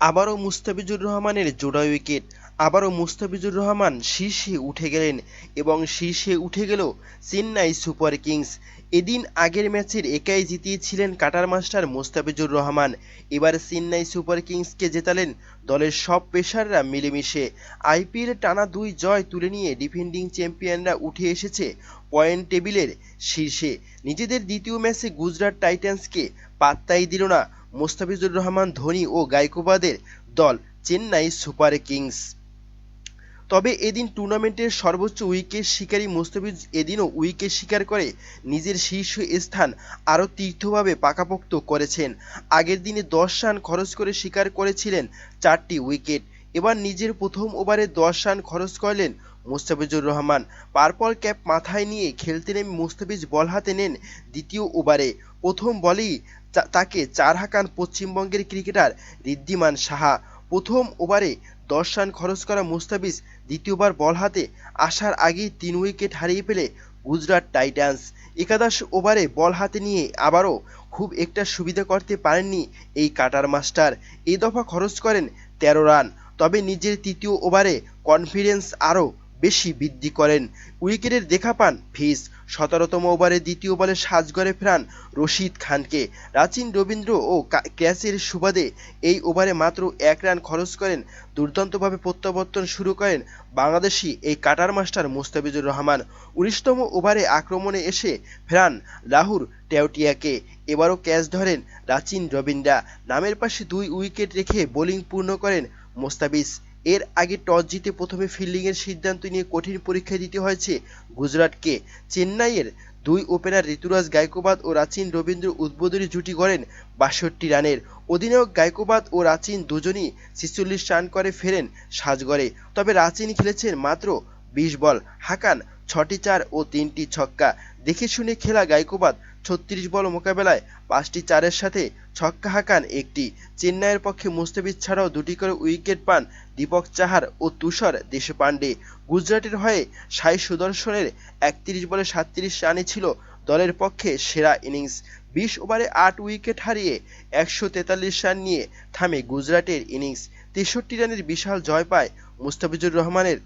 আবারও মুস্তাফিজুর রহমানের জোড়া উইকেট। আবারও মুস্তাফিজুর রহমান শীর্ষে উঠে গেলেন এবং শীর্ষে উঠে গেল চেন্নাই সুপার কিংস। এদিন আগের ম্যাচের একাই জিতিয়েছিলেন কাটার মাস্টার মুস্তাফিজুর রহমান। এবার চেন্নাই সুপার কিংসকে জেতালেন দলের সব পেসাররা মিলেমিশে। আইপিএল টানা 2 জয় তুলে নিয়ে ডিফেন্ডিং চ্যাম্পিয়নরা উঠে এসেছে পয়েন্ট টেবিলের শীর্ষে। নিজেদের দ্বিতীয় ম্যাচে গুজরাট টাইটান্সকে পাত্তাই দিল না মুস্তাফিজুর রহমান, ধোনি ও গাইকোবাদের দল চেন্নাই সুপার কিংস। তবে এদিন টুর্নামেন্টের সর্বোচ্চ উইকেট শিকারী মুস্তাফিজ এদিনও উইকেট শিকার করে নিজের শীর্ষ স্থান আরও তীর্থভাবে পাকাপোক্ত করেছেন। আগের দিনে 10 রান খরচ করে শিকার করেছিলেন 4টি উইকেট। এবার নিজের প্রথম ওভারে 10 রান খরচ করলেন মুস্তাফিজুর রহমান। পার্পল ক্যাপ মাথায় নিয়ে খেলতে নেমে মুস্তাফিজ বল হাতে নেন দ্বিতীয় ওভারে। প্রথম বলেই তাকে 4 হাঁকান পশ্চিমবঙ্গের ক্রিকেটার ঋদ্ধিমান সাহা। প্রথম ওভারে 10 রান খরচ করা মুস্তাফিজ দ্বিতীয়বার বল হাতে আসার আগেই 3 উইকেট হারিয়ে ফেলে গুজরাট টাইটান্স। একাদশ ওভারে বল হাতে নিয়ে আবারও খুব একটা সুবিধা করতে পারেননি এই কাটার মাস্টার। এই দফা খরচ করেন 13 রান। তবে নিজের তৃতীয় ওভারে কনফিডেন্স আরও বেশি বৃদ্ধি করেন। উইকেটের দেখা পান ফিজ। 17তম ওভারে দ্বিতীয় বলে সাজঘরে ফেরান রশিদ খানকে। রাচিন রবীন্দ্র ও ক্যাচের সুবাদে এই ওভারে মাত্র 1 রান খরচ করেন। দুর্দান্তভাবে প্রত্যাবর্তন শুরু করেন বাংলাদেশি এই কাটার মাস্টার মুস্তাফিজুর রহমান। 19তম ওভারে আক্রমণে এসে ফেরান রাহুল টেওয়াটিয়াকে। এবারও ক্যাচ ধরেন রাচিন রবীন্দ্রা। নামের পাশে 2 উইকেট রেখে বোলিং পূর্ণ করেন মুস্তাফিজ। এর আগে টস জিতে প্রথমে ফিল্ডিংয়ের সিদ্ধান্ত নিয়ে কঠিন পরীক্ষা দিতে হয়েছে গুজরাটকে। চেন্নাইয়ের 2 ওপেনার ঋতুরাজ গাইকোবাদ ও রাচিন রবীন্দ্র উদ্বোধনী জুটি গড়েন 62 রানের। অধিনায়ক গাইকোবাদ ও রাচিন দুজনই 46 রান করে ফেরেন সাজঘরে। তবে রাচিন খেলেছেন মাত্র 20 বল, হাঁকান 6টি 4 ও 3টি ছক্কা। দেখে শুনে খেলা গাইকোবাদ 36 বল মোকাবেলায় 5টি 4-এর সাথে ছক্কা হাঁকান 1টি। চেন্নাইয়ের পক্ষে মুস্তাফিজ ছাড়াও 2টি করে উইকেট পান দীপক চাহার ও তুষার দেশপান্ডে। গুজরাটের হয়ে সাই সুদর্শনের 31 বলে 37 রানই ছিল দলের পক্ষে সেরা ইনিংস। 20 ওভারে 8 উইকেট হারিয়ে 143 রান নিয়ে থামে গুজরাটের ইনিংস। 63 রানের বিশাল জয় পায় মুস্তাফিজুর রহমানের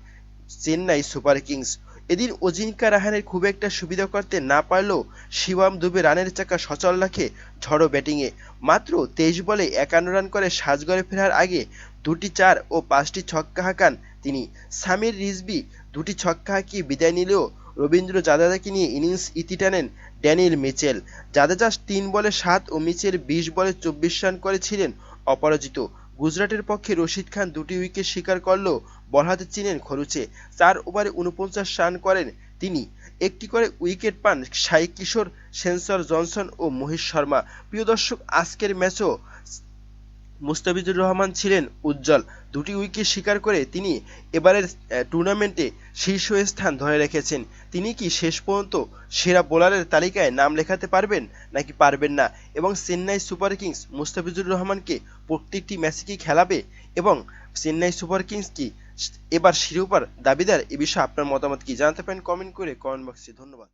চেন্নাই সুপার কিংস। এদিন অজিঙ্কা রাহানের খুব একটা সুবিধা করতে না পারলেও শিবম দুবে রানের চাকা সচল রাখে ঝড়ো ব্যাটিংয়ে। মাত্র 23 বলে 51 রান করে সাজঘরে ফেরার আগে 2টি 4 ও 5টি ছক্কা হাঁকান তিনি। সামির রিজভী 2টি ছক্কা হাঁকিয়ে বিদায় নিলেও রবীন্দ্র জাদেজাকে নিয়ে ইনিংস ইতি টানেন ড্যানিয়েল মিচেল। জাদেজা 3 বলে 7 ও মিচেল 20 বলে 24 রান করেছিলেন অপরাজিত। গুজরাটের পক্ষে রশিদ খান 2টি উইকেট শিকার করলেও বল হাতে ছিলেন খরুচে। 4 ওভারে 49 রান করেন তিনি। 1টি করে উইকেট পান সাই কিশোর, সেন্সর জনসন ও মহেশ শর্মা। প্রিয় দর্শক, আজকের ম্যাচও মুস্তাফিজুর রহমান ছিলেন উজ্জ্বল। 2টি উইকেট শিকার করে তিনি এবারের টুর্নামেন্টে শীর্ষস্থান ধরে রেখেছেন। তিনি কি শেষ পর্যন্ত সেরা বোলারের তালিকায় নাম লেখাতে পারবেন নাকি পারবেন না, এবং চেন্নাই সুপার কিংস মুস্তাফিজুর রহমানকে প্রত্যেকটি ম্যাচে কি খেলাবে, এবং চেন্নাই সুপার কিংস কি এবার শিরোপার দাবিদার? এ বিষয়ে আপনার মতামত কি জানাতে পারেন কমেন্ট করে কমেন্ট বক্সে। ধন্যবাদ।